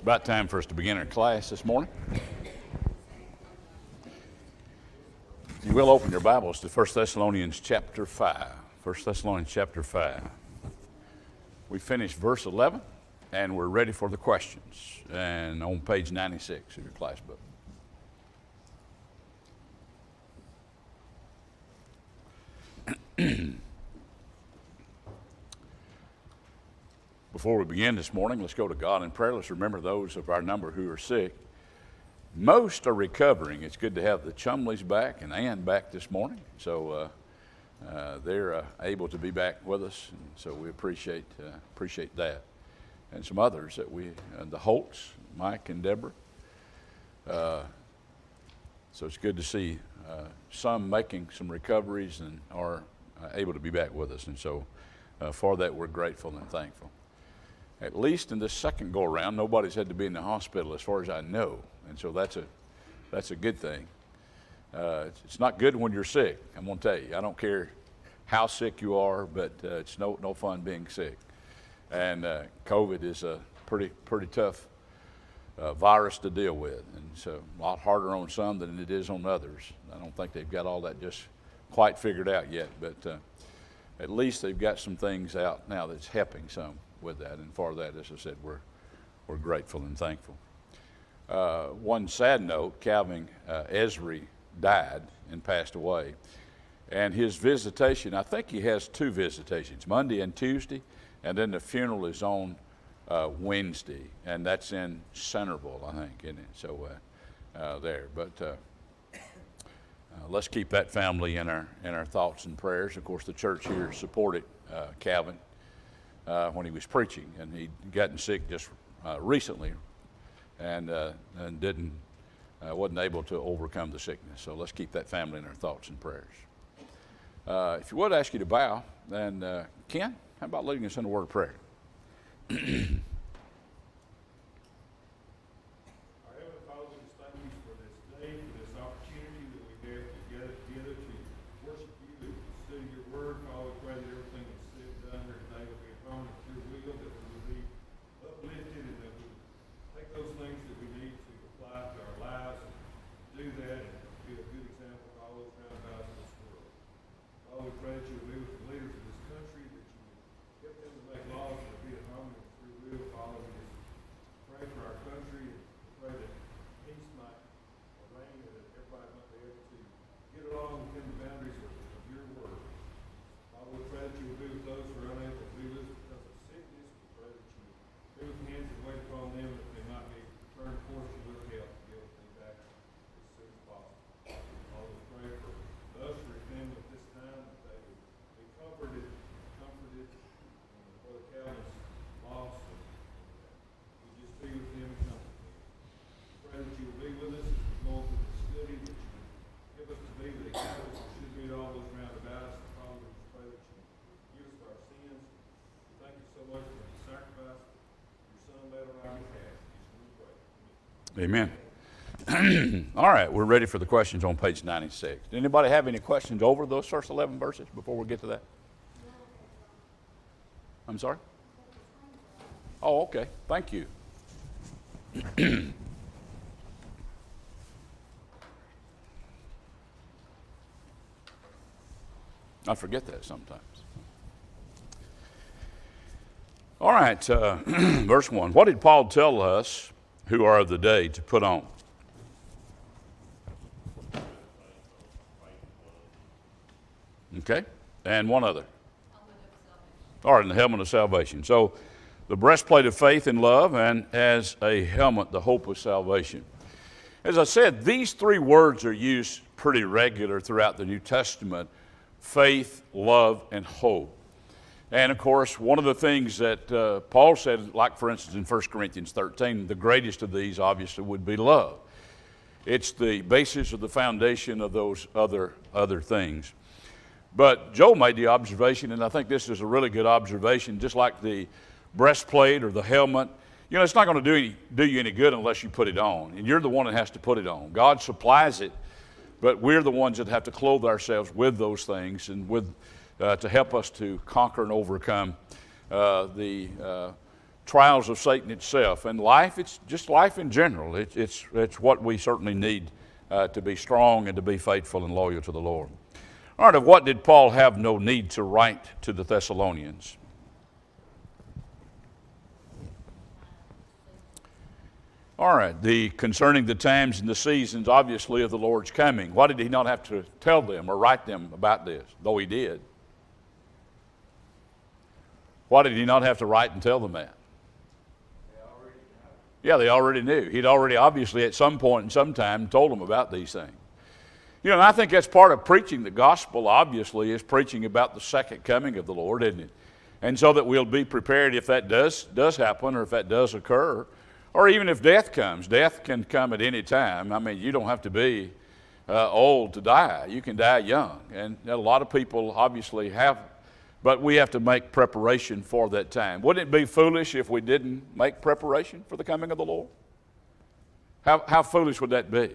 It's about time for us to begin our class this morning. You will open your Bibles to 1 Thessalonians chapter 5. 1 Thessalonians chapter 5. We finished verse 11, and we're ready for the questions. And on page 96 of your class book. Before we begin this morning, let's go to God in prayer. Let's remember those of our number who are sick. Most are recovering. It's good to have the Chumleys back and Ann back this morning. So they're able to be back with us, and so we appreciate that. And some others that the Holtz, Mike and Deborah. So it's good to see some making some recoveries and are able to be back with us. And so for that, we're grateful and thankful. At least in this second go-around, nobody's had to be in the hospital as far as I know. And so that's a good thing. It's not good when you're sick, I'm going to tell you. I don't care how sick you are, but it's no fun being sick. And COVID is a pretty tough virus to deal with. And so a lot harder on some than it is on others. I don't think they've got all that just quite figured out yet, but at least they've got some things out now that's helping some with that, and for that, as I said, we're grateful and thankful. One sad note, Calvin Esri died and passed away, and his visitation, I think he has two visitations, Monday and Tuesday, and then the funeral is on Wednesday, and that's in Centerville, I think, isn't it? So there, but let's keep that family in our thoughts and prayers. Of course, the church here supported Calvin when he was preaching, and he'd gotten sick just recently, and wasn't able to overcome the sickness. So let's keep that family in our thoughts and prayers. If you would, ask you to bow, and Ken, how about leading us in a word of prayer? Amen. All right, we're ready for the questions on page 96. Did anybody have any questions over those first 11 verses before we get to that? I'm sorry? Oh, okay. Thank you. I forget that sometimes. All right, verse 1. What did Paul tell us who are of the day to put on? Okay, and one other. All right, and the helmet of salvation. So the breastplate of faith and love, and as a helmet, the hope of salvation. As I said, these three words are used pretty regular throughout the New Testament: faith, love, and hope. And of course, one of the things that Paul said, like for instance in 1 Corinthians 13, the greatest of these obviously would be love. It's the basis of the foundation of those other things. But Joe made the observation, and I think this is a really good observation, just like the breastplate or the helmet, you know, it's not going to do you any good unless you put it on. And you're the one that has to put it on. God supplies it, but we're the ones that have to clothe ourselves with those things and with to help us to conquer and overcome the trials of Satan itself. And life, it's just life in general. It's what we certainly need to be strong and to be faithful and loyal to the Lord. All right, of what did Paul have no need to write to the Thessalonians? All right, concerning the times and the seasons, obviously, of the Lord's coming. Why did he not have to tell them or write them about this, though he did? Why did he not have to write and tell them that? Yeah, they already knew. He'd already, obviously, at some point in some time, told them about these things. You know, and I think that's part of preaching the gospel, obviously, is preaching about the second coming of the Lord, isn't it? And so that we'll be prepared if that does happen or if that does occur. Or even if death comes. Death can come at any time. I mean, you don't have to be old to die. You can die young. And a lot of people obviously have, but we have to make preparation for that time. Wouldn't it be foolish if we didn't make preparation for the coming of the Lord? How foolish would that be?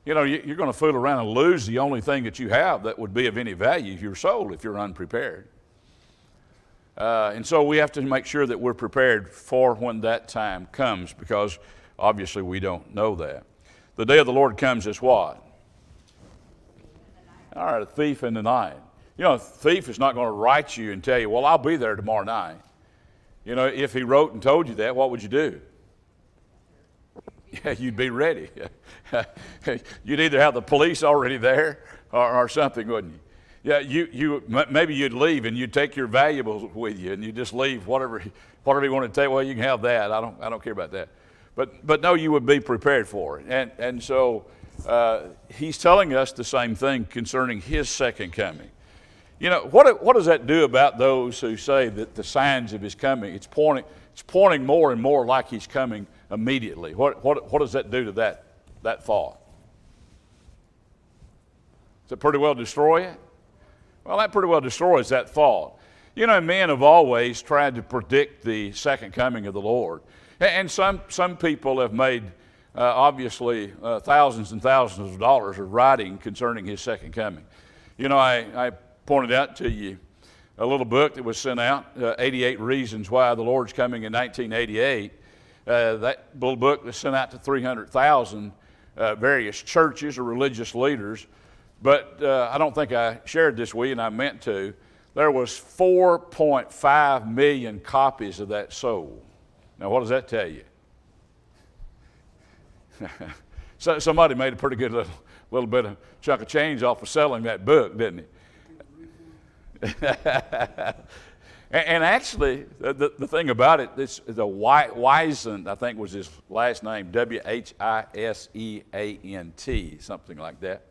You know, you're going to fool around and lose the only thing that you have that would be of any value, your soul, if you're unprepared. And so we have to make sure that we're prepared for when that time comes, because obviously we don't know that. The day of the Lord comes as what? All right, a thief in the night. You know, a thief is not going to write you and tell you, well, I'll be there tomorrow night. You know, if he wrote and told you that, what would you do? Yeah, you'd be ready. You'd either have the police already there or something, wouldn't you? Yeah, maybe you'd leave and you'd take your valuables with you and you just leave whatever you want to take. Well, you can have that. I don't care about that. But no, you would be prepared for it. And so he's telling us the same thing concerning his second coming. You know, what does that do about those who say that the signs of his coming, it's pointing more and more like he's coming immediately? What does that do to that thought? Does it pretty well destroy it? Well, that pretty well destroys that thought. You know, men have always tried to predict the second coming of the Lord. And some people have made, obviously, thousands and thousands of dollars of writing concerning his second coming. You know, I pointed out to you a little book that was sent out, 88 Reasons Why the Lord's Coming in 1988. That little book was sent out to 300,000 various churches or religious leaders. But I don't think I shared this with you, and I meant to. There was 4.5 million copies of that sold. Now, what does that tell you? So somebody made a pretty good little bit of chunk of change off of selling that book, didn't he? And actually, the thing about it, the Wiseant, I think was his last name, Wiseant, something like that.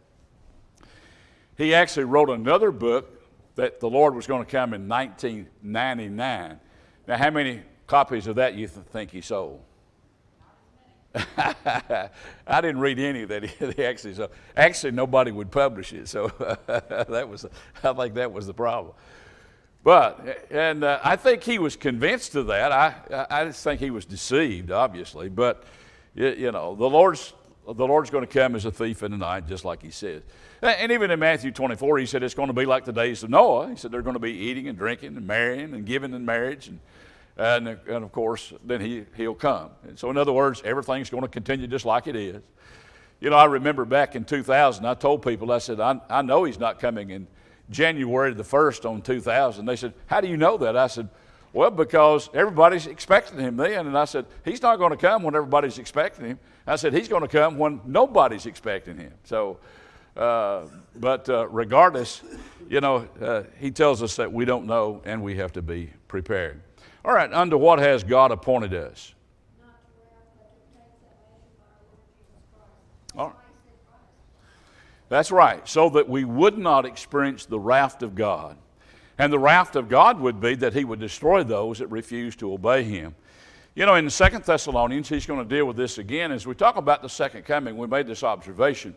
He actually wrote another book that the Lord was going to come in 1999. Now, how many copies of that you think he sold? I didn't read any that he actually sold. Actually, nobody would publish it, so I think that was the problem. But, and I think he was convinced of that. I just think he was deceived, obviously. But, you know, the Lord's going to come as a thief in the night, just like he says. And even in Matthew 24, he said it's going to be like the days of Noah. He said they're going to be eating and drinking and marrying and giving in marriage. And of course, then he'll come. And so in other words, everything's going to continue just like it is. You know, I remember back in 2000, I told people, I said, I know he's not coming in January the 1st on 2000. They said, how do you know that? I said, well, because everybody's expecting him then. And I said, he's not going to come when everybody's expecting him. I said, he's going to come when nobody's expecting him. So, but regardless, you know, he tells us that we don't know and we have to be prepared. All right, unto what has God appointed us? All right. That's right, so that we would not experience the wrath of God. And the wrath of God would be that he would destroy those that refuse to obey him. You know, in the 2 Thessalonians, he's going to deal with this again. As we talk about the second coming, we made this observation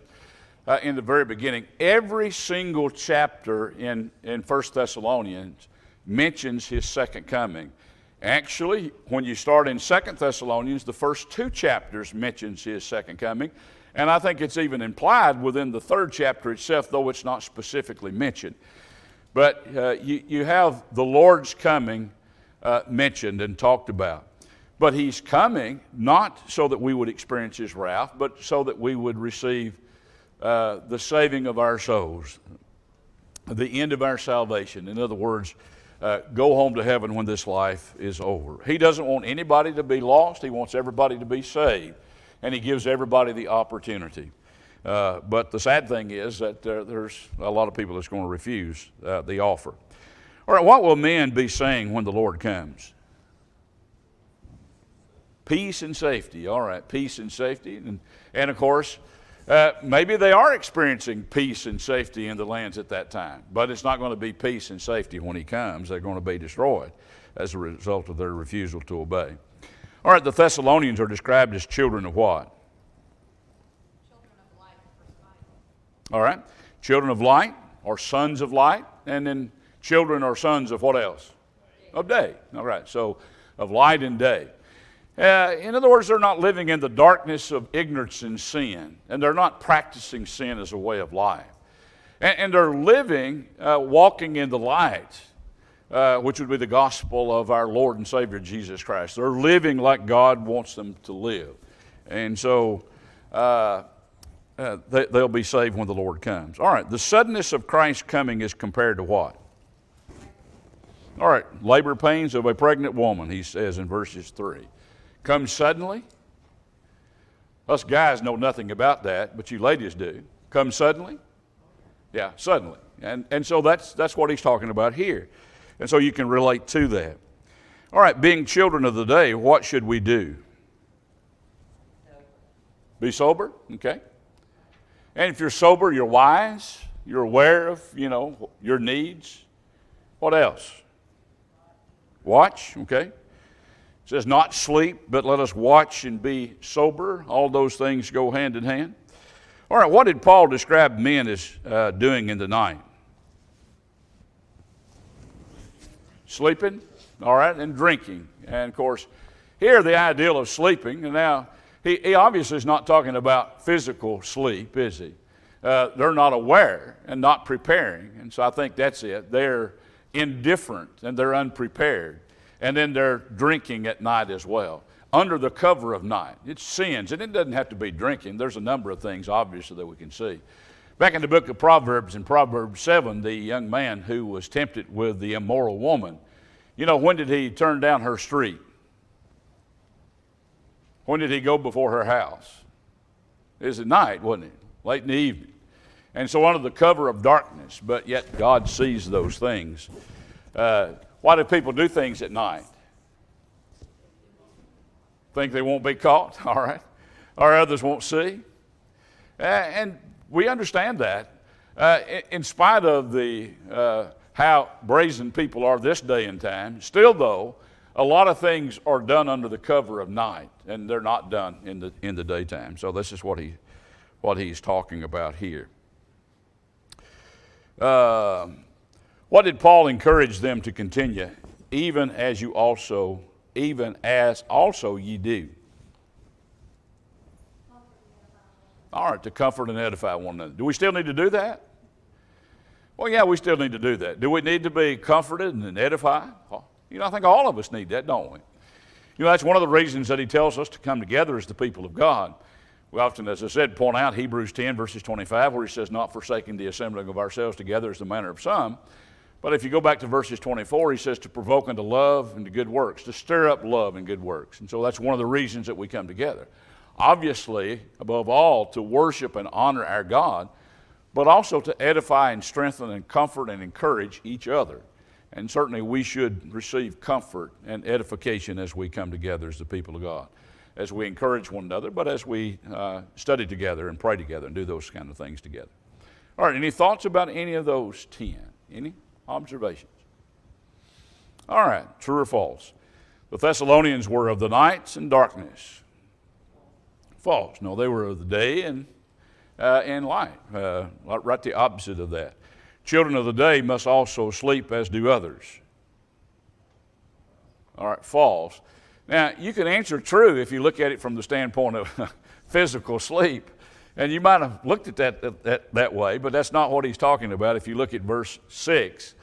in the very beginning. Every single chapter in 1 Thessalonians mentions his second coming. Actually, when you start in 2 Thessalonians, the first two chapters mentions his second coming. And I think it's even implied within the third chapter itself, though it's not specifically mentioned. But you have the Lord's coming mentioned and talked about. But he's coming not so that we would experience his wrath, but so that we would receive the saving of our souls, the end of our salvation. In other words, go home to heaven when this life is over. He doesn't want anybody to be lost. He wants everybody to be saved. And he gives everybody the opportunity. But the sad thing is that there's a lot of people that's going to refuse the offer. All right, what will men be saying when the Lord comes? Peace and safety. All right, peace and safety. And of course, maybe they are experiencing peace and safety in the lands at that time. But it's not going to be peace and safety when he comes. They're going to be destroyed as a result of their refusal to obey. All right, the Thessalonians are described as children of what? Children of light. All right, children of light or sons of light. And then children or sons of what else? Of day. All right, so of light and day. In other words, they're not living in the darkness of ignorance and sin, and they're not practicing sin as a way of life. And they're living, walking in the light, which would be the gospel of our Lord and Savior Jesus Christ. They're living like God wants them to live. And so they'll be saved when the Lord comes. All right, the suddenness of Christ's coming is compared to what? All right, labor pains of a pregnant woman, he says in verses 3. Comes suddenly. Us guys know nothing about that, but you ladies do. Comes suddenly? Yeah, suddenly. And so that's what he's talking about here. And so you can relate to that. All right, being children of the day, what should we do? Be sober, okay. And if you're sober, you're wise, you're aware of, your needs. What else? Watch, okay. It says not sleep, but let us watch and be sober. All those things go hand in hand. All right, what did Paul describe men as doing in the night? Sleeping, all right, and drinking. And of course, here the ideal of sleeping, and now he obviously is not talking about physical sleep, is he? They're not aware and not preparing, and so I think that's it. They're indifferent and they're unprepared. And then they're drinking at night as well, under the cover of night. It's sins, and it doesn't have to be drinking. There's a number of things, obviously, that we can see. Back in the book of Proverbs, in Proverbs 7, the young man who was tempted with the immoral woman, when did he turn down her street? When did he go before her house? It was at night, wasn't it? Late in the evening. And so under the cover of darkness, but yet God sees those things. Why do people do things at night? Think they won't be caught, all right? Or others won't see? And we understand that. In spite of the how brazen people are this day and time, still though, a lot of things are done under the cover of night, and they're not done in the daytime. So this is what he's talking about here. What did Paul encourage them to continue? Even as also ye do. All right, to comfort and edify one another. Do we still need to do that? Well, yeah, we still need to do that. Do we need to be comforted and edified? I think all of us need that, don't we? That's one of the reasons that he tells us to come together as the people of God. We often, as I said, point out Hebrews 10, verses 25, where he says, not forsaking the assembling of ourselves together as the manner of some. But if you go back to verses 24, he says to provoke unto love and to good works, to stir up love and good works. And so that's one of the reasons that we come together. Obviously, above all, to worship and honor our God, but also to edify and strengthen and comfort and encourage each other. And certainly we should receive comfort and edification as we come together as the people of God, as we encourage one another, but as we study together and pray together and do those kind of things together. All right, any thoughts about any of those 10? Any observations? All right, true or false? The Thessalonians were of the nights and darkness. False. No, they were of the day and light. Right the opposite of that. Children of the day must also sleep as do others. All right, false. Now, you can answer true if you look at it from the standpoint of physical sleep. And you might have looked at that way, but that's not what he's talking about. If you look at verse 6,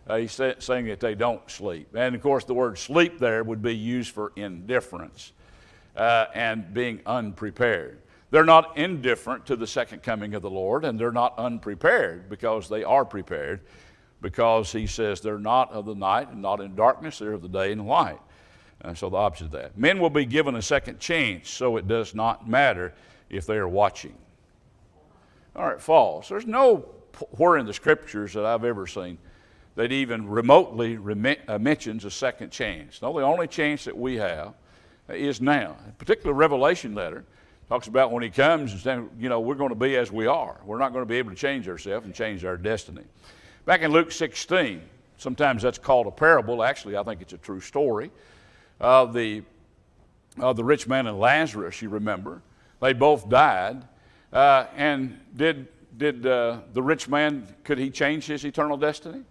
He's saying that they don't sleep. And, of course, the word sleep there would be used for indifference and being unprepared. They're not indifferent to the second coming of the Lord, and they're not unprepared because they are prepared, because he says they're not of the night and not in darkness, they're of the day and light. So the opposite of that. Men will be given a second chance, so it does not matter if they are watching. All right, false. There's nowhere in the Scriptures that I've ever seen that even remotely mentions a second chance. No, the only chance that we have is now. In particular, Revelation letter talks about when he comes and says, we're going to be as we are. We're not going to be able to change ourselves and change our destiny. Back in Luke 16, sometimes that's called a parable. Actually, I think it's a true story of the rich man and Lazarus, you remember. They both died. And did the rich man, could he change his eternal destiny?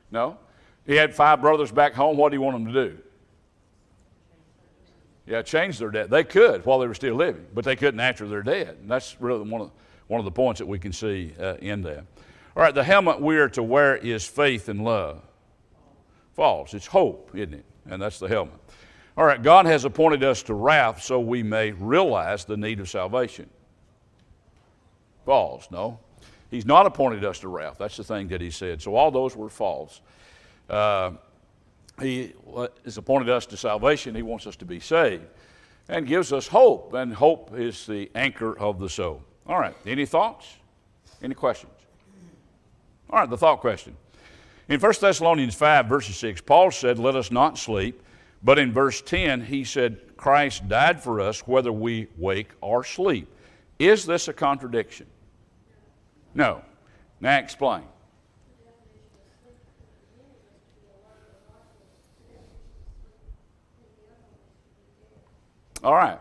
No. He had 5 brothers back home. What do you want them to do? Yeah, change their death. They could while they were still living, but they couldn't after they're dead. And that's really one of the points that we can see in there. All right, the helmet we are to wear is faith and love. False. It's hope, isn't it? And that's the helmet. All right, God has appointed us to wrath so we may realize the need of salvation. False. No. He's not appointed us to wrath. That's the thing that he said. So all those were false. He has appointed us to salvation. He wants us to be saved and gives us hope. And hope is the anchor of the soul. All right. Any thoughts? Any questions? All right, the thought question. In 1 Thessalonians 5, verses 6, Paul said, let us not sleep. But in verse 10, he said, Christ died for us whether we wake or sleep. Is this a contradiction? No. Now explain. All right.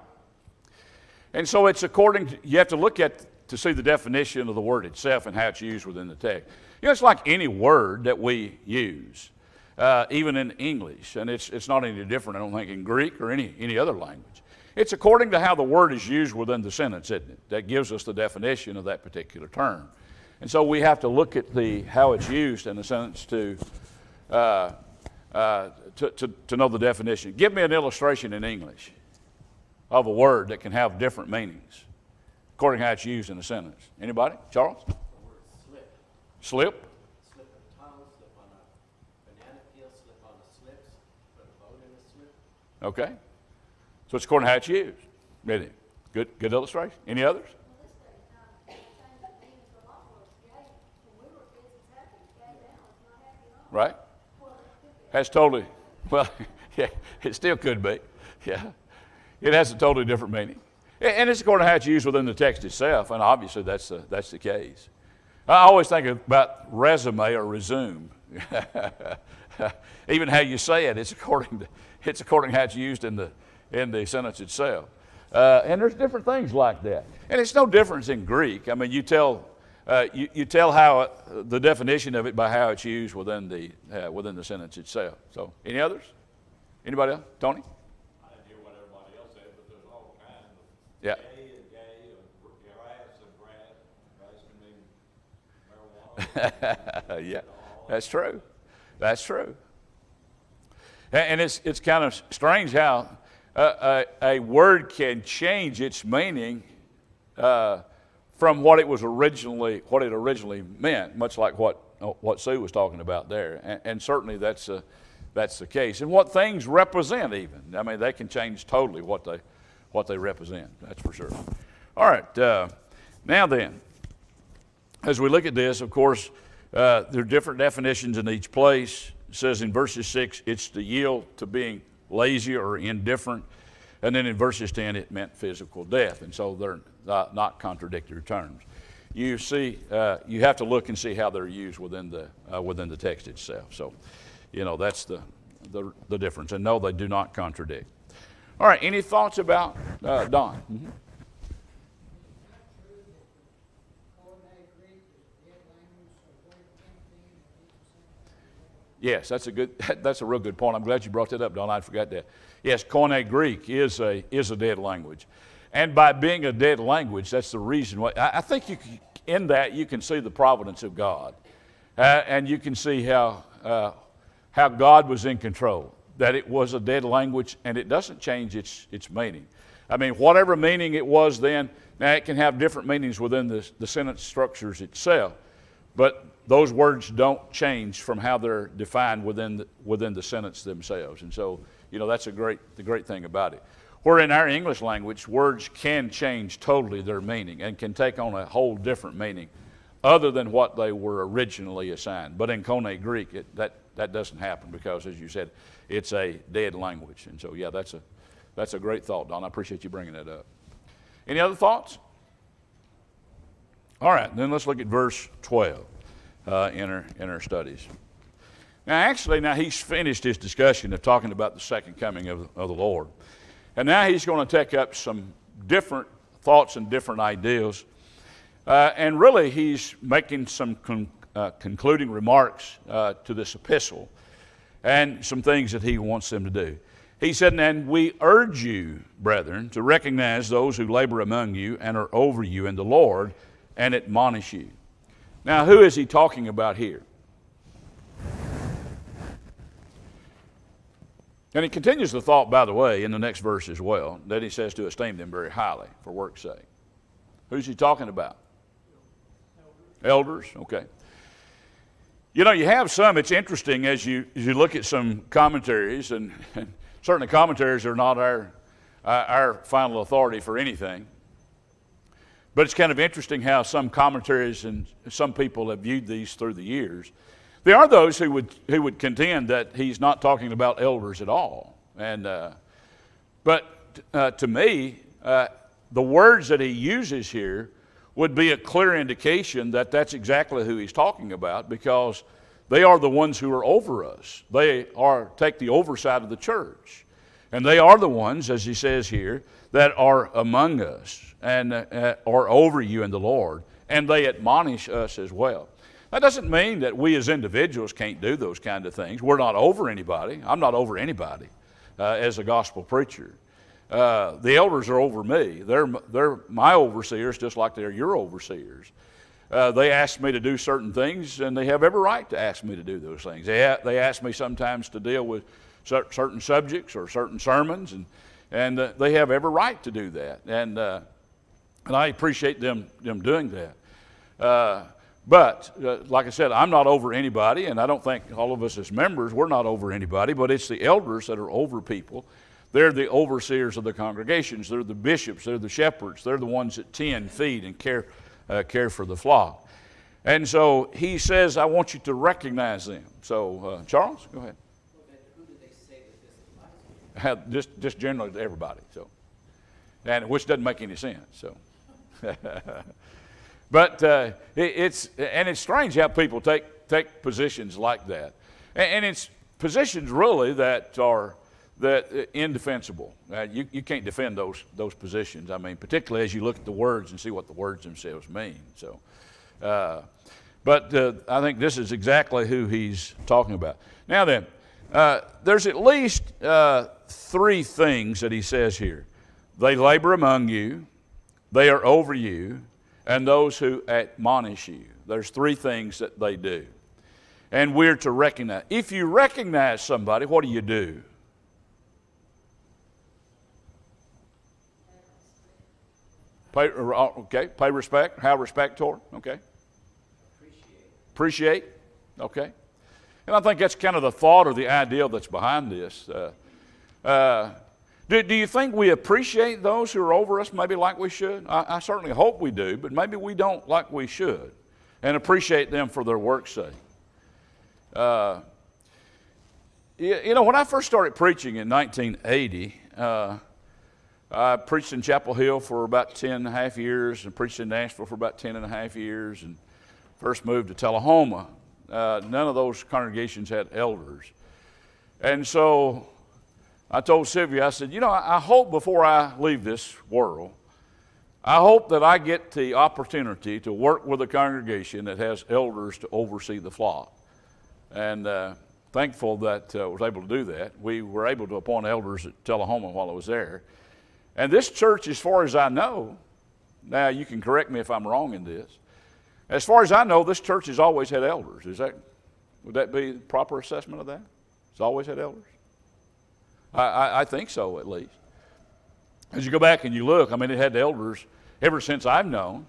And so it's according to, you have to look at to see the definition of the word itself and how it's used within the text. It's like any word that we use, even in English, and it's not any different, I don't think, in Greek or any other language. It's according to how the word is used within the sentence, isn't it? That gives us the definition of that particular term. And so we have to look at how it's used in the sentence to know the definition. Give me an illustration in English of a word that can have different meanings according to how it's used in a sentence. Anybody? Charles? The word slip. Slip? Slip of the tongue, slip on a banana peel, slip on the slips, put a boat in a slip. Okay. So it's according to how it's used. Really good illustration. Any others? Right? Has totally, well, yeah, it still could be. Yeah. It has a totally different meaning. And it's according to how it's used within the text itself, and obviously that's the case. I always think about resume or resume. Even how you say it, it's according to how it's used in the sentence itself. And there's different things like that. And it's no difference in Greek. I mean, you tell how the definition of it by how it's used within the sentence itself. So, any others? Anybody else? Tony? I didn't hear what everybody else said, but there's all kinds of Yeah. gay and grass and grass can mean marijuana. Yeah, that's true. That's true. And it's kind of strange how a word can change its meaning from what it originally meant, much like what Sue was talking about there. And certainly that's the case. And what things represent even. I mean, they can change totally what they represent. That's for sure. All right. Now then, as we look at this, of course, there are different definitions in each place. It says in verses 6, it's to yield to being lazy or indifferent. And then in verses 10, it meant physical death. And so they're not contradictory terms. You see, you have to look and see how they're used within the text itself. So, that's the difference. And no, they do not contradict. All right, any thoughts about Don? Mm-hmm. Yes, that's a real good point. I'm glad you brought that up, Don. I forgot that. Yes, Koine Greek is a dead language. And by being a dead language, that's the reason why. I think in that you can see the providence of God. And you can see how God was in control, that it was a dead language, and it doesn't change its meaning. I mean, whatever meaning it was then, now it can have different meanings within the sentence structures itself, but those words don't change from how they're defined within the sentence themselves. And so, that's the great thing about it. Where in our English language, words can change totally their meaning and can take on a whole different meaning other than what they were originally assigned. But in Koine Greek, that doesn't happen because, as you said, it's a dead language. And so, yeah, that's a great thought, Don. I appreciate you bringing that up. Any other thoughts? All right, then let's look at verse 12 in our studies. Now he's finished his discussion of talking about the second coming of the Lord. And now he's going to take up some different thoughts and different ideas. And really, he's making some concluding remarks to this epistle and some things that he wants them to do. He said, "And we urge you, brethren, to recognize those who labor among you and are over you in the Lord and admonish you." Now, who is he talking about here? And he continues the thought, by the way, in the next verse as well, that he says to esteem them very highly for work's sake. Who's he talking about? Elders, okay. You have some, it's interesting as you look at some commentaries, and certainly commentaries are not our final authority for anything. But it's kind of interesting how some commentaries and some people have viewed these through the years. There are those who would contend that he's not talking about elders at all. But to me, the words that he uses here would be a clear indication that that's exactly who he's talking about, because they are the ones who are over us. They take the oversight of the church. And they are the ones, as he says here, that are among us and are over you in the Lord, and they admonish us as well. That doesn't mean that we as individuals can't do those kind of things. We're not over anybody. I'm not over anybody as a gospel preacher. The elders are over me. They're my overseers just like they're your overseers. They ask me to do certain things, and they have every right to ask me to do those things. They ask me sometimes to deal with certain subjects or certain sermons, and they have every right to do that. And I appreciate them doing that. But like I said, I'm not over anybody, and I don't think all of us as members, we're not over anybody, but it's the elders that are over people. They're the overseers of the congregations. They're the bishops. They're the shepherds. They're the ones that tend, feed, and care for the flock. And so he says, I want you to recognize them. So, Charles, go ahead. Well, then who do they say that this applies to? Just generally to everybody. So, and which doesn't make any sense. So, but it's strange how people take positions like that, and it's positions really that are indefensible. You can't defend those positions. I mean, particularly as you look at the words and see what the words themselves mean. So, but I think this is exactly who he's talking about. Now then, there's at least three things that he says here. They labor among you, they are over you, and those who admonish you. There's three things that they do. And we're to recognize. If you recognize somebody, what do? Pay respect. How respect toward? Okay. Appreciate. Okay. And I think that's kind of the thought or the ideal that's behind this. Do you think we appreciate those who are over us maybe like we should? I certainly hope we do, but maybe we don't like we should, and appreciate them for their work's sake. When I first started preaching in 1980, I preached in Chapel Hill for about 10 and a half years and preached in Nashville for about 10 and a half years, and first moved to Tullahoma. None of those congregations had elders. And so I told Sylvia, I said, I hope before I leave this world, I hope that I get the opportunity to work with a congregation that has elders to oversee the flock. And thankful that I was able to do that. We were able to appoint elders at Tullahoma while I was there. And this church, as far as I know, now you can correct me if I'm wrong in this, As far as I know, this church has always had elders. Would that be the proper assessment of that? It's always had elders? I think so, at least. As you go back and you look, I mean, it had elders ever since I've known.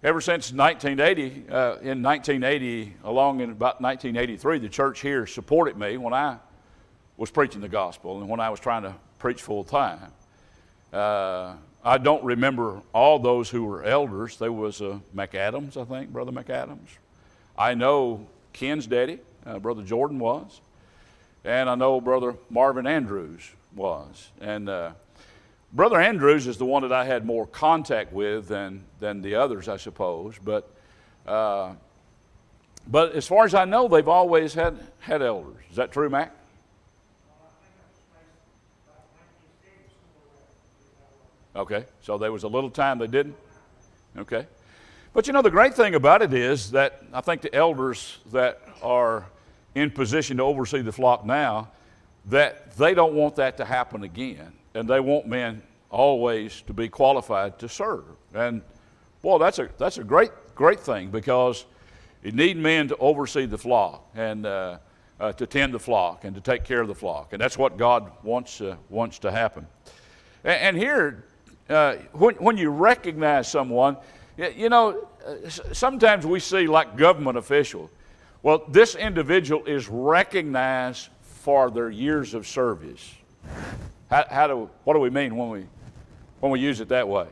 Ever since 1980, in 1980, along in about 1983, the church here supported me when I was preaching the gospel and when I was trying to preach full time. I don't remember all those who were elders. There was McAdams, I think, Brother McAdams. I know Ken's daddy, Brother Jordan was. And I know Brother Marvin Andrews was. And Brother Andrews is the one that I had more contact with than the others, I suppose. But as far as I know, they've always had elders. Is that true, Mac? Okay, so there was a little time they didn't? Okay. But you know, the great thing about it is that I think the elders that are in position to oversee the flock now, that they don't want that to happen again. And they want men always to be qualified to serve. And boy, that's a great thing, because you need men to oversee the flock and to tend the flock and to take care of the flock. And that's what God wants to happen. And here, when you recognize someone, you know, sometimes we see like government officials. Well, this individual is recognized for their years of service. What do we mean when we use it that way?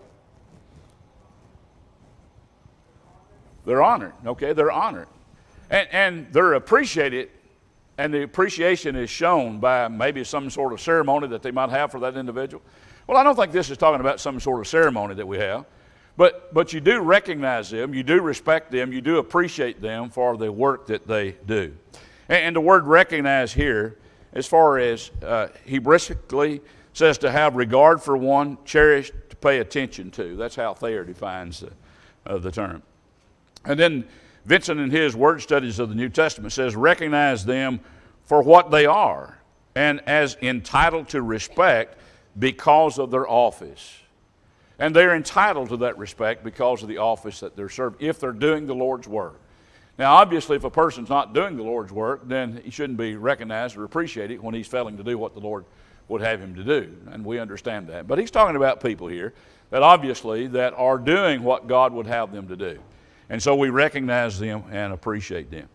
They're honored. Okay, they're honored, and they're appreciated, and the appreciation is shown by maybe some sort of ceremony that they might have for that individual. Well, I don't think this is talking about some sort of ceremony that we have, but you do recognize them, you do respect them, you do appreciate them for the work that they do. And the word recognize here, as far as Hebraically, says to have regard for one, cherish, to pay attention to. That's how Thayer defines the term. And then Vincent, in his word studies of the New Testament, says recognize them for what they are and as entitled to respect because of their office. And they're entitled to that respect because of the office that they're served, if they're doing the Lord's work. Now, obviously, if a person's not doing the Lord's work, then he shouldn't be recognized or appreciated when he's failing to do what the Lord would have him to do. And we understand that. But he's talking about people here that obviously that are doing what God would have them to do. And so we recognize them and appreciate them.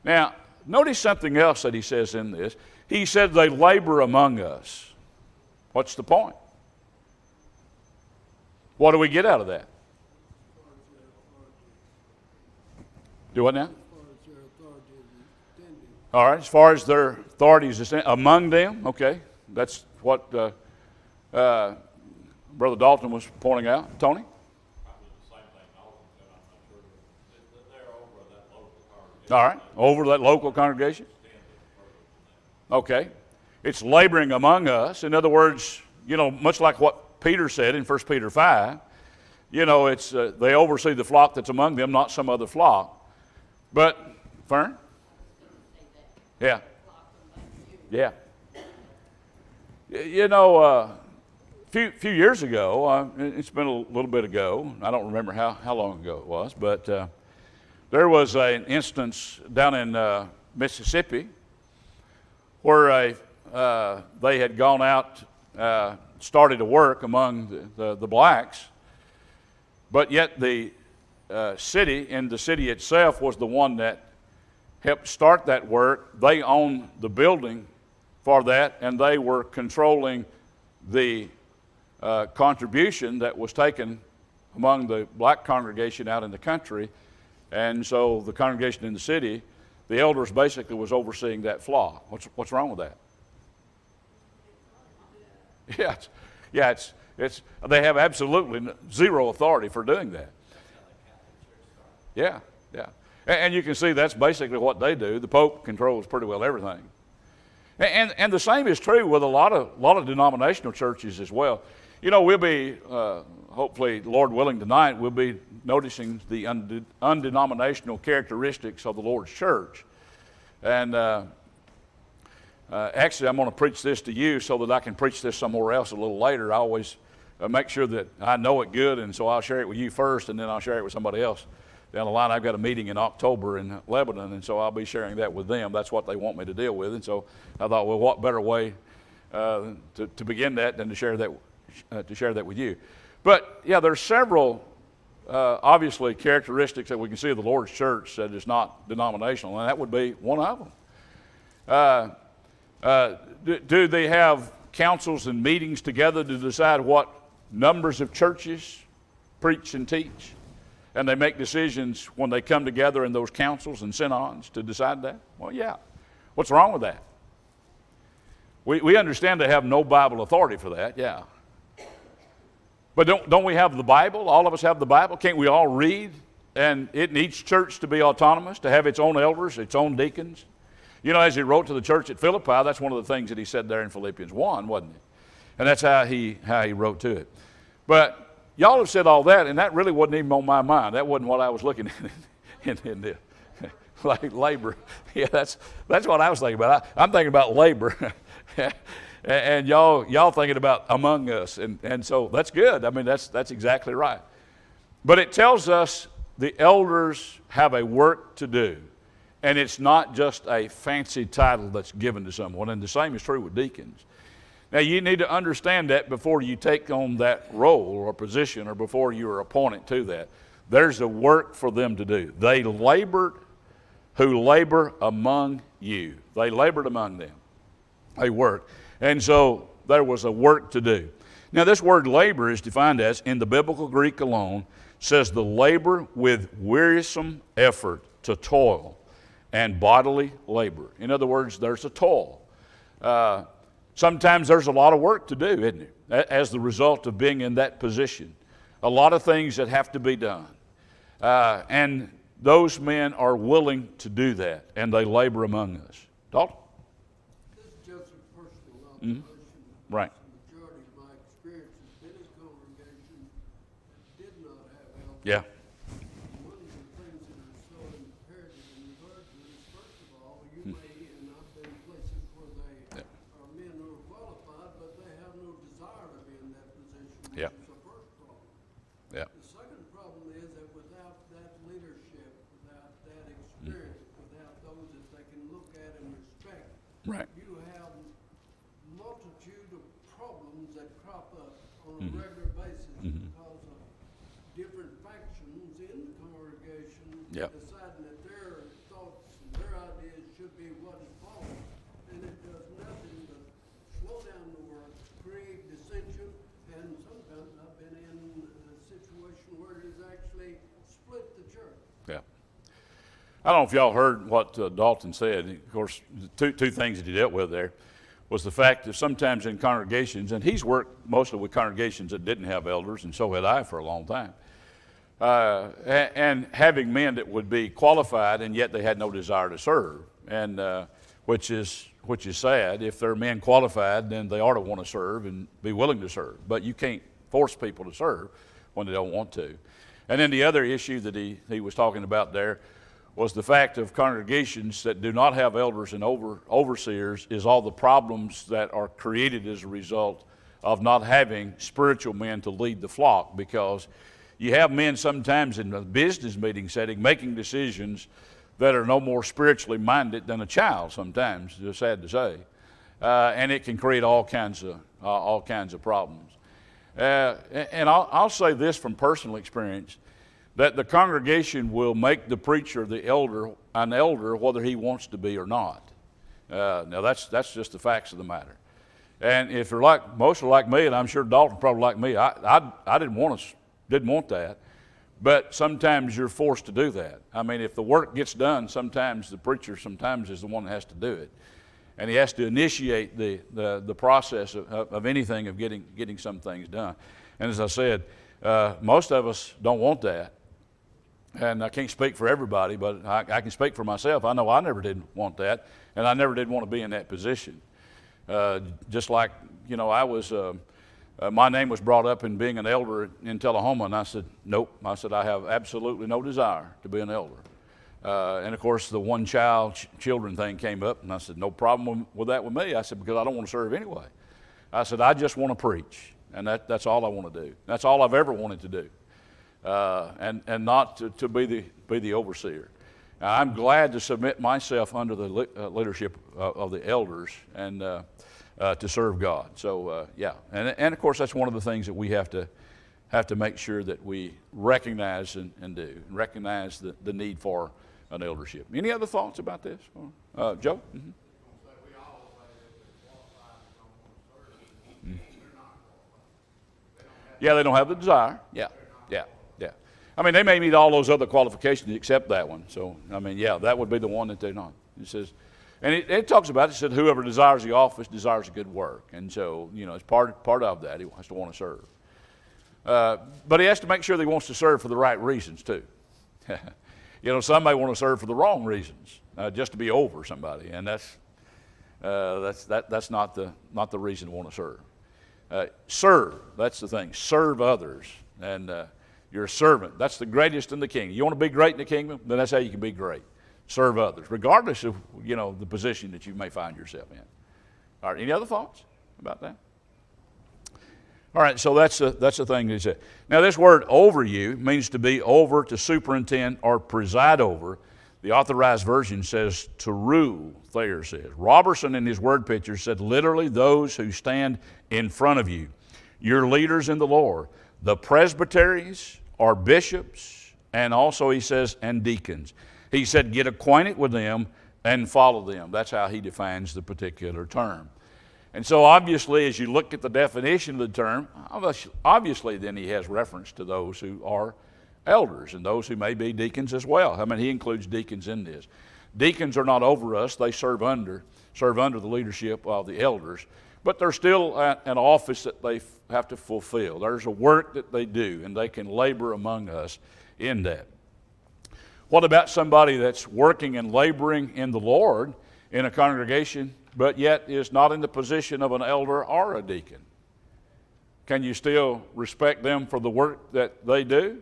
Now, notice something else that he says in this. He said they labor among us. What's the point? What do we get out of that? Do what now? All right, as far as their authority is among them, okay. That's what Brother Dalton was pointing out. Tony? Probably the same thing Dalton said, I'm not sure. They're over that local congregation. All right, over that local congregation? Okay. It's laboring among us. In other words, you know, much like what Peter said in 1 Peter 5, you know, it's they oversee the flock that's among them, not some other flock. But, Fern? Yeah. Yeah. You know, a few years ago, it's been a little bit ago, I don't remember how long ago it was, but there was an instance down in Mississippi where they had gone out, started to work among the blacks, but yet the city itself was the one that helped start that work. They owned the building for that, and they were controlling the contribution that was taken among the black congregation out in the country. And so the congregation in the city, the elders basically was overseeing that flock. What's wrong with that? It's they have absolutely zero authority for doing that. Yeah. And you can see that's basically what they do. The Pope controls pretty well everything. And the same is true with a lot of denominational churches as well. You know, we'll be, hopefully, Lord willing, tonight, we'll be noticing the undenominational characteristics of the Lord's church. And actually, I'm going to preach this to you so that I can preach this somewhere else a little later. I always make sure that I know it good, and so I'll share it with you first, and then I'll share it with somebody else down the line. I've got a meeting in October in Lebanon, and so I'll be sharing that with them. That's what they want me to deal with. And so I thought, well, what better way to begin that than to share that with you. But yeah, there's several obviously characteristics that we can see of the Lord's church that is not denominational, and that would be one of them. Do they have councils and meetings together to decide what numbers of churches preach and teach? And they make decisions when they come together in those councils and synods to decide that? Well, yeah. What's wrong with that? We understand they have no Bible authority for that, yeah. But don't we have the Bible? All of us have the Bible. Can't we all read? And it needs church to be autonomous, to have its own elders, its own deacons. You know, as he wrote to the church at Philippi, that's one of the things that he said there in Philippians 1, wasn't it? And that's how he wrote to it. But y'all have said all that, and that really wasn't even on my mind. That wasn't what I was looking at in this. Like labor. Yeah, that's what I was thinking about. I'm thinking about labor. And y'all thinking about among us, and so that's good. I mean, that's exactly right. But it tells us the elders have a work to do, and it's not just a fancy title that's given to someone. And the same is true with deacons. Now, you need to understand that before you take on that role or position, or before you are appointed to that. There's a work for them to do. They labored who labor among you. They labored among them. They worked. And so there was a work to do. Now, this word labor is defined as, in the biblical Greek alone, says the labor with wearisome effort, to toil, and bodily labor. In other words, there's a toil. Sometimes there's a lot of work to do, isn't it, as the result of being in that position. A lot of things that have to be done. And those men are willing to do that, and they labor among us. Dalton? This is just a personal observation. Right. The majority of my experience has been in congregations that did not have elders. Yeah. One of the things that is so imperative in regard to this, first of all, you may, and I've been in places where they are men who are qualified, but they have no desire to be in that position, which Yeah. is the first problem. Yeah. The second problem is that without that leadership, without that experience, without those that they can look at and respect, Right. you have multitude of problems that crop up on a regular basis because of different factions in the congregation Yep. deciding that their thoughts and their ideas should be what is followed. And it does nothing but slow down the work, create dissension, and sometimes I've been in a situation where it has actually split the church. Yeah. I don't know if y'all heard what Dalton said. Of course, two things that he dealt with there was the fact that sometimes in congregations, and he's worked mostly with congregations that didn't have elders, and so had I for a long time, and having men that would be qualified and yet they had no desire to serve, and which is sad. If they're men qualified, then they ought to want to serve and be willing to serve. But you can't force people to serve when they don't want to. And then the other issue that he was talking about there was the fact of congregations that do not have elders and overseers is all the problems that are created as a result of not having spiritual men to lead the flock, because you have men sometimes in a business meeting setting making decisions that are no more spiritually minded than a child sometimes, it's sad to say. And it can create all kinds of problems. And I'll say this from personal experience, that the congregation will make the preacher an elder whether he wants to be or not. Now that's just the facts of the matter. And if you're most are like me, and I'm sure Dalton probably like me, I didn't want that. But sometimes you're forced to do that. I mean, if the work gets done, sometimes the preacher is the one that has to do it. And he has to initiate the process of anything, of getting some things done. And as I said, most of us don't want that. And I can't speak for everybody, but I can speak for myself. I know I never did want that, and I never did want to be in that position. Just like, I was, my name was brought up in being an elder in Tullahoma, and I said, nope. I said, I have absolutely no desire to be an elder. And of course, the one children thing came up, and I said, no problem with that with me. I said, because I don't want to serve anyway. I said, I just want to preach, and that's all I want to do. That's all I've ever wanted to do. and not to be the overseer. Now, I'm glad to submit myself under the leadership of the elders and to serve God. So yeah, and of course that's one of the things that we have to make sure that we recognize and do, recognize the need for an eldership. Any other thoughts about this, Joe? Mm-hmm. Yeah, they don't have the desire. Yeah. I mean, they may meet all those other qualifications except that one. So, I mean, yeah, that would be the one that they're not. It says, and it talks about it. It said, whoever desires the office desires a good work. And so, it's part of that. He has to want to serve. But he has to make sure that he wants to serve for the right reasons, too. Some may want to serve for the wrong reasons, just to be over somebody. And that's not the reason to want to serve. Serve, that's the thing. Serve others. And you're a servant. That's the greatest in the kingdom. You want to be great in the kingdom? Then that's how you can be great. Serve others, regardless of, the position that you may find yourself in. All right, any other thoughts about that? All right, so that's the thing that he said. Now, this word over you means to be over, to superintend, or preside over. The Authorized Version says to rule, Thayer says. Robertson, in his word picture, said literally those who stand in front of you, your leaders in the Lord. The presbyteries are bishops, and also he says, and deacons. He said, get acquainted with them and follow them. That's how he defines the particular term. And so obviously, as you look at the definition of the term, obviously then he has reference to those who are elders and those who may be deacons as well. I mean, he includes deacons in this. Deacons are not over us. They serve under the leadership of the elders. But there's still an office that they have to fulfill. There's a work that they do, and they can labor among us in that. What about somebody that's working and laboring in the Lord in a congregation, but yet is not in the position of an elder or a deacon? Can you still respect them for the work that they do?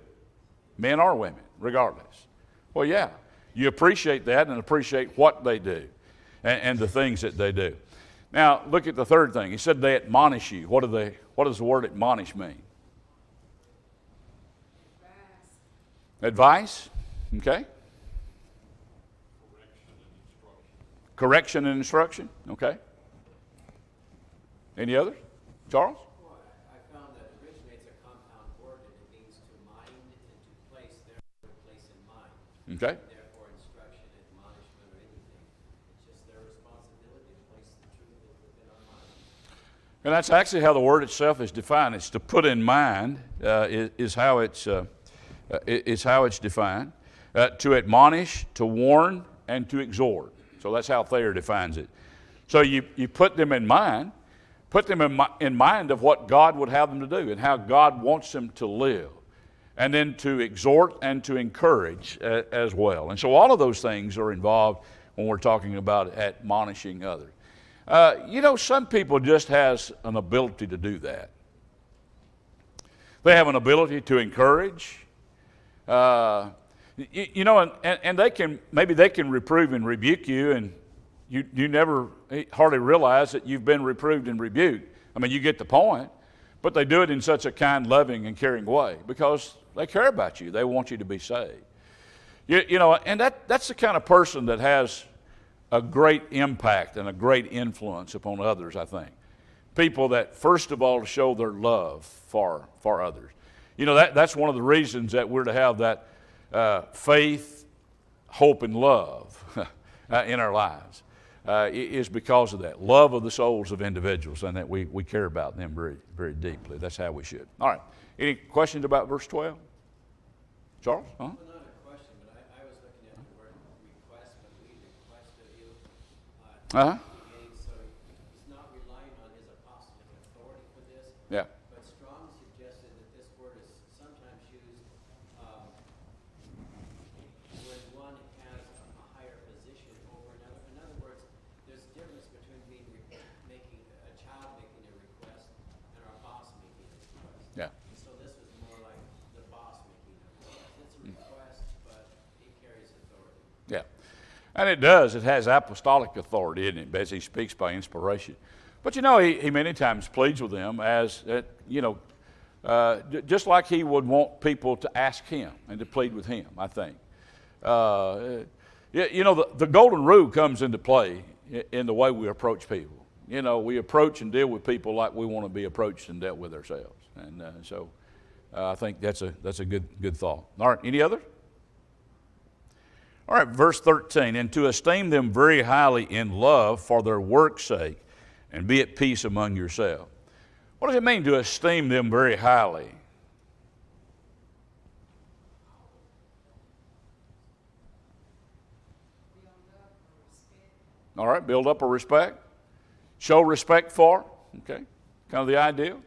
Men or women, regardless. Well, yeah. You appreciate that and appreciate what they do and the things that they do. Now, look at the third thing. He said they admonish you. What does the word admonish mean? Advice? Okay. Correction and instruction. Okay. Any others? Charles? Well, I found that originates a compound word and it means to mind and to place, therefore place in mind. Okay. Therefore instruction, admonishment, or anything. It's just their responsibility to place the truth within our mind. And that's actually how the word itself is defined. It's to put in mind is how it's defined. To admonish, to warn, and to exhort. So that's how Thayer defines it. So you put them in mind of what God would have them to do and how God wants them to live. And then to exhort and to encourage as well. And so all of those things are involved when we're talking about admonishing others. Some people just has an ability to do that. They have an ability to encourage. And they can reprove and rebuke you, and you never hardly realize that you've been reproved and rebuked. I mean, you get the point, but they do it in such a kind, loving, and caring way because they care about you. They want you to be saved. And that's the kind of person that has a great impact and a great influence upon others, I think. People that, first of all, show their love for others. That's one of the reasons that we're to have that faith, hope, and love in our lives is because of that. Love of the souls of individuals and that we care about them very, very deeply. That's how we should. All right. Any questions about verse 12? Charles? Huh? Well, not a question, but I was looking at the word request, but we request of you. Uh-huh. So he's not relying on his apostolic authority for this. Yeah. But Strong suggested that this word is sometimes used when one has a higher position over another. In other words, there's a difference between making a child making a request and our boss making a request. Yeah. So this was more like the boss making a request. It's a request, but he carries authority. Yeah. And it does. It has apostolic authority, isn't it, as he speaks by inspiration. But he many times pleads with them as, just like he would want people to ask him and to plead with him, I think. The golden rule comes into play in the way we approach people. We approach and deal with people like we want to be approached and dealt with ourselves. And so I think that's a good thought. All right, any other? All right, verse 13, and to esteem them very highly in love for their work's sake, and be at peace among yourselves. What does it mean to esteem them very highly? All right, build up a respect. Show respect for. Okay, kind of the ideal.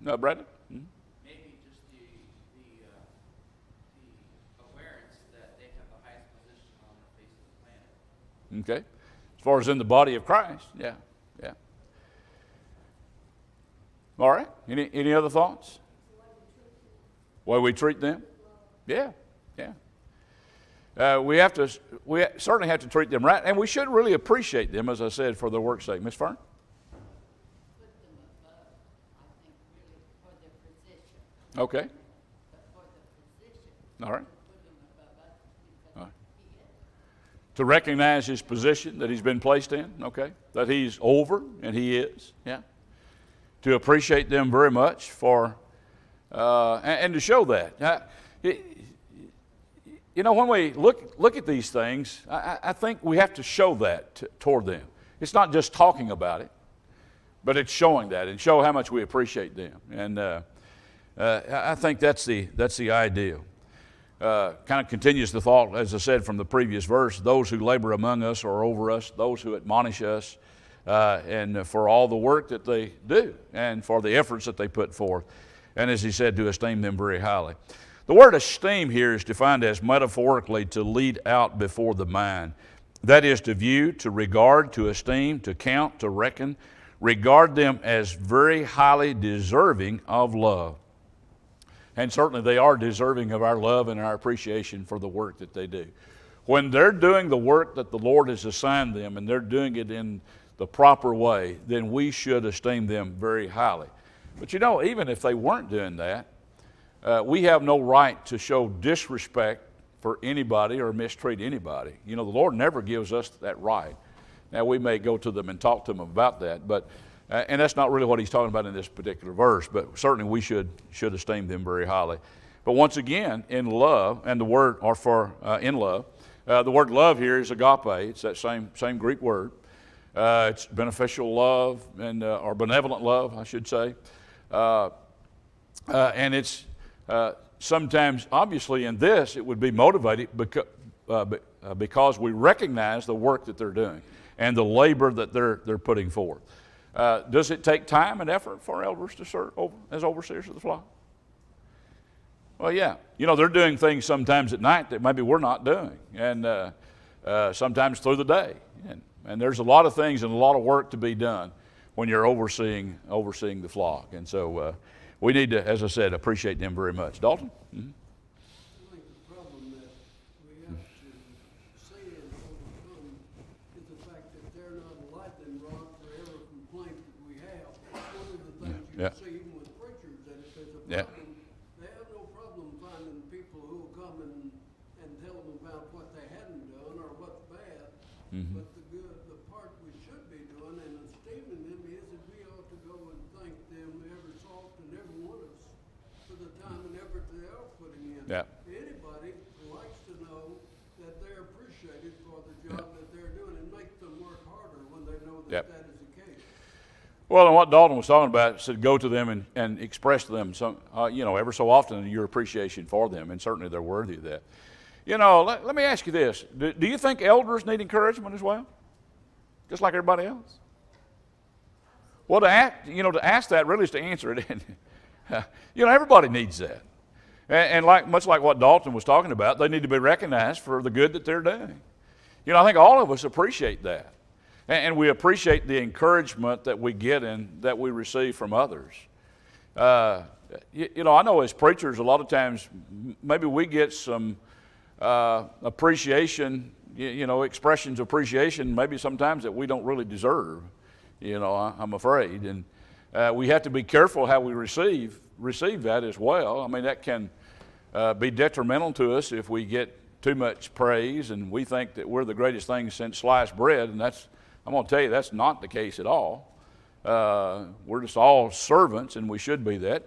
No, Brandon? Maybe just the awareness that they have the highest position on the face of the planet. Okay, as far as in the body of Christ, yeah. All right, any other thoughts? Way we treat them? Yeah. We certainly have to treat them right, and we should really appreciate them, as I said, for their work's sake. Ms. Fern? Put them above, I think, really for their position. Okay. But for the position, All right. put them above us because All right. he is. To recognize his position that he's been placed in, okay? That he's over, and he is, yeah. To appreciate them very much for, and to show that. When we look at these things, I think we have to show that toward them. It's not just talking about it, but it's showing that and show how much we appreciate them. And I think that's the ideal. Kind of continues the thought, as I said from the previous verse, those who labor among us or over us, those who admonish us, and for all the work that they do and for the efforts that they put forth. And as he said, to esteem them very highly. The word esteem here is defined as metaphorically to lead out before the mind. That is to view, to regard, to esteem, to count, to reckon. Regard them as very highly deserving of love. And certainly they are deserving of our love and our appreciation for the work that they do. When they're doing the work that the Lord has assigned them and they're doing it in the proper way, then we should esteem them very highly. But even if they weren't doing that, we have no right to show disrespect for anybody or mistreat anybody. The Lord never gives us that right. Now, we may go to them and talk to them about that, but and that's not really what he's talking about in this particular verse, but certainly we should esteem them very highly. But once again, in love, and the word, or for in love, the word love here is agape. It's that same Greek word. It's beneficial love, and or benevolent love, I should say. And it's sometimes, obviously in this, it would be motivated because we recognize the work that they're doing and the labor that they're putting forth. Does it take time and effort for elders to serve as overseers of the flock? Well, yeah. They're doing things sometimes at night that maybe we're not doing, and sometimes through the day. And there's a lot of things and a lot of work to be done when you're overseeing the flock. And so we need to, as I said, appreciate them very much. Dalton? Mm-hmm. I think the problem that we have to see and overcome is the fact that they're not a lightning rod for every complaint that we have. One of the things you see even with preachers, that if there's a problem, they have no problem finding people who will come and tell them about what they hadn't done or what's bad. Mm-hmm. But the part we should be doing and esteeming them is that we ought to go and thank them every salt and every one of us for the time and effort they are putting in. Yeah. Anybody likes to know that they're appreciated for the job that they're doing, and makes them work harder when they know that that is the case. Well, and what Dalton was talking about said go to them and express to them some, ever so often your appreciation for them, and certainly they're worthy of that. Let me ask you this. Do you think elders need encouragement as well? Just like everybody else? Well, to ask that really is to answer it. Everybody needs that. And much like what Dalton was talking about, they need to be recognized for the good that they're doing. I think all of us appreciate that. And we appreciate the encouragement that we get and that we receive from others. I know as preachers, a lot of times, maybe we get some appreciation, expressions of appreciation, maybe sometimes that we don't really deserve, I'm afraid. And we have to be careful how we receive receive that as well. I mean, that can be detrimental to us if we get too much praise and we think that we're the greatest thing since sliced bread, and I'm going to tell you, that's not the case at all. We're just all servants, and we should be that.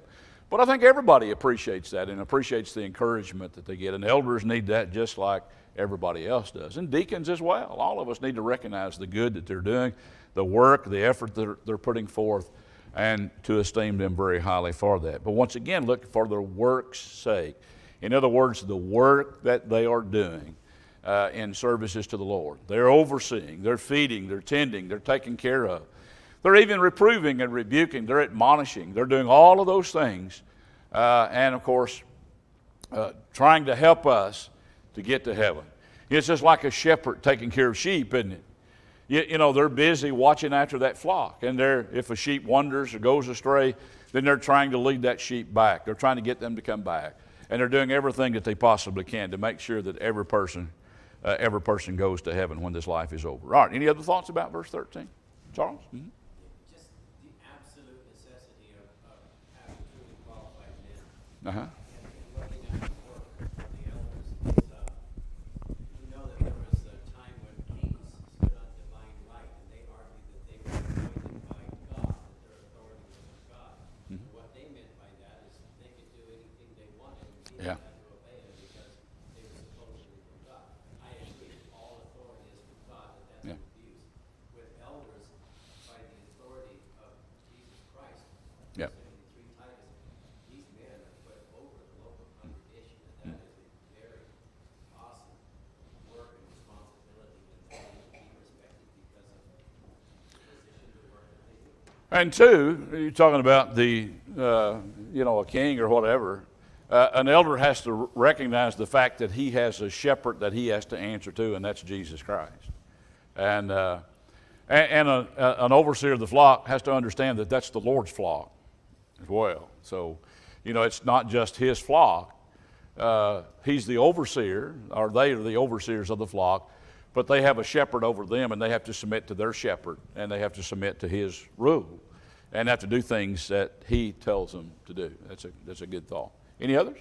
But I think everybody appreciates that and appreciates the encouragement that they get, and elders need that just like everybody else does, and deacons as well. All of us need to recognize the good that they're doing, the work, the effort that they're putting forth, and to esteem them very highly for that. But once again, look for their work's sake. In other words, the work that they are doing in services to the Lord. They're overseeing, they're feeding, they're tending, they're taking care of. They're even reproving and rebuking, they're admonishing. They're doing all of those things, and of course, trying to help us to get to heaven. It's just like a shepherd taking care of sheep, isn't it? You know, they're busy watching after that flock, and if a sheep wanders or goes astray, then they're trying to lead that sheep back. They're trying to get them to come back, and they're doing everything that they possibly can to make sure that every person goes to heaven when this life is over. All right, any other thoughts about verse 13? Charles? Mm-hmm. Just the absolute necessity of having truly qualified men. Uh-huh. And looking at the work of the elders, we know that there was a time when kings stood on divine right, and they argued that they were appointed by God, that their authority was from God. And what they meant by that is they could do anything they wanted, and people Yeah. had to obey them because they were supposedly from God. I agree, all authority is from God, and that's Yeah. abused. With elders, by the authority of Jesus Christ, Yeah. concerning the three titles, these men are put over the local congregation, and that is a very awesome work and responsibility, and they need to be respected because of the position, the work that they do. And two, you're talking about a king or whatever. An elder has to recognize the fact that he has a shepherd that he has to answer to, and that's Jesus Christ. And an overseer of the flock has to understand that that's the Lord's flock as well. So, it's not just his flock. He's the overseer, or they are the overseers of the flock, but they have a shepherd over them, and they have to submit to their shepherd, and they have to submit to his rule, and have to do things that he tells them to do. That's a good thought. Any others?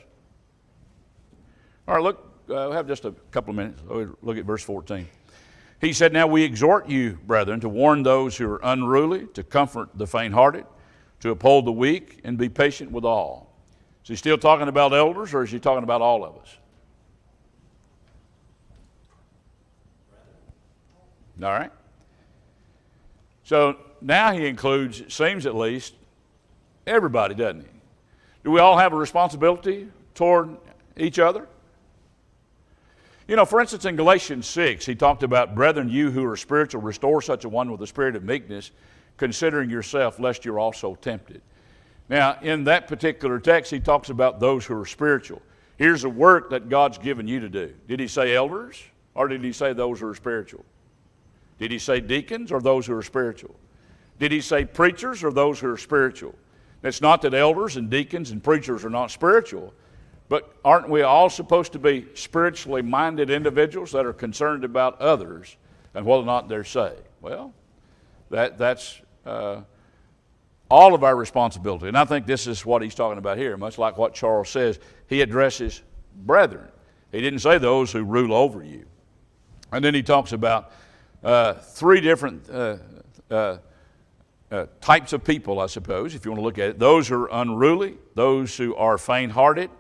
All right, look, we'll have just a couple of minutes. Look at verse 14. He said, "Now we exhort you, brethren, to warn those who are unruly, to comfort the faint-hearted, to uphold the weak, and be patient with all." Is he still talking about elders, or is he talking about all of us? All right. So now he includes, it seems at least, everybody, doesn't he? Do we all have a responsibility toward each other? For instance, in Galatians 6, he talked about, "Brethren, you who are spiritual, restore such a one with a spirit of meekness, considering yourself, lest you're also tempted." Now, in that particular text, he talks about those who are spiritual. Here's a work that God's given you to do. Did he say elders, or did he say those who are spiritual? Did he say deacons, or those who are spiritual? Did he say preachers, or those who are spiritual? It's not that elders and deacons and preachers are not spiritual, but aren't we all supposed to be spiritually minded individuals that are concerned about others and whether or not they're saved? Well, that's all of our responsibility. And I think this is what he's talking about here, much like what Charles says. He addresses brethren. He didn't say those who rule over you. And then he talks about three different types of people, I suppose, if you want to look at it. Those who are unruly, those who are faint-hearted,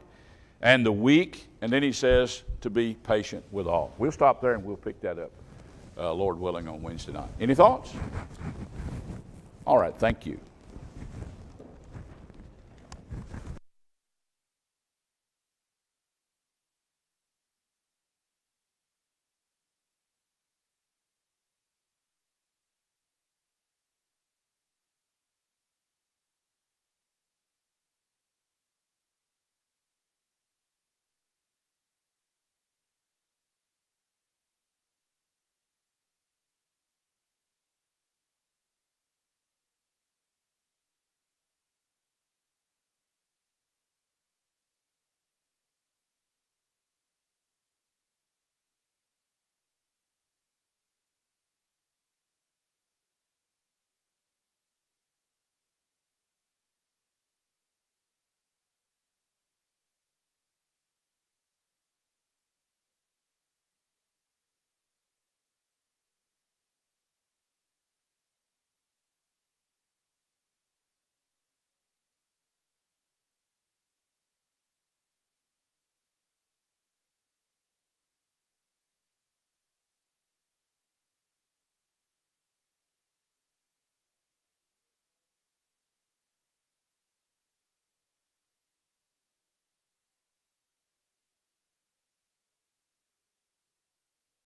and the weak. And then he says to be patient with all. We'll stop there and we'll pick that up, Lord willing, on Wednesday night. Any thoughts? All right, thank you.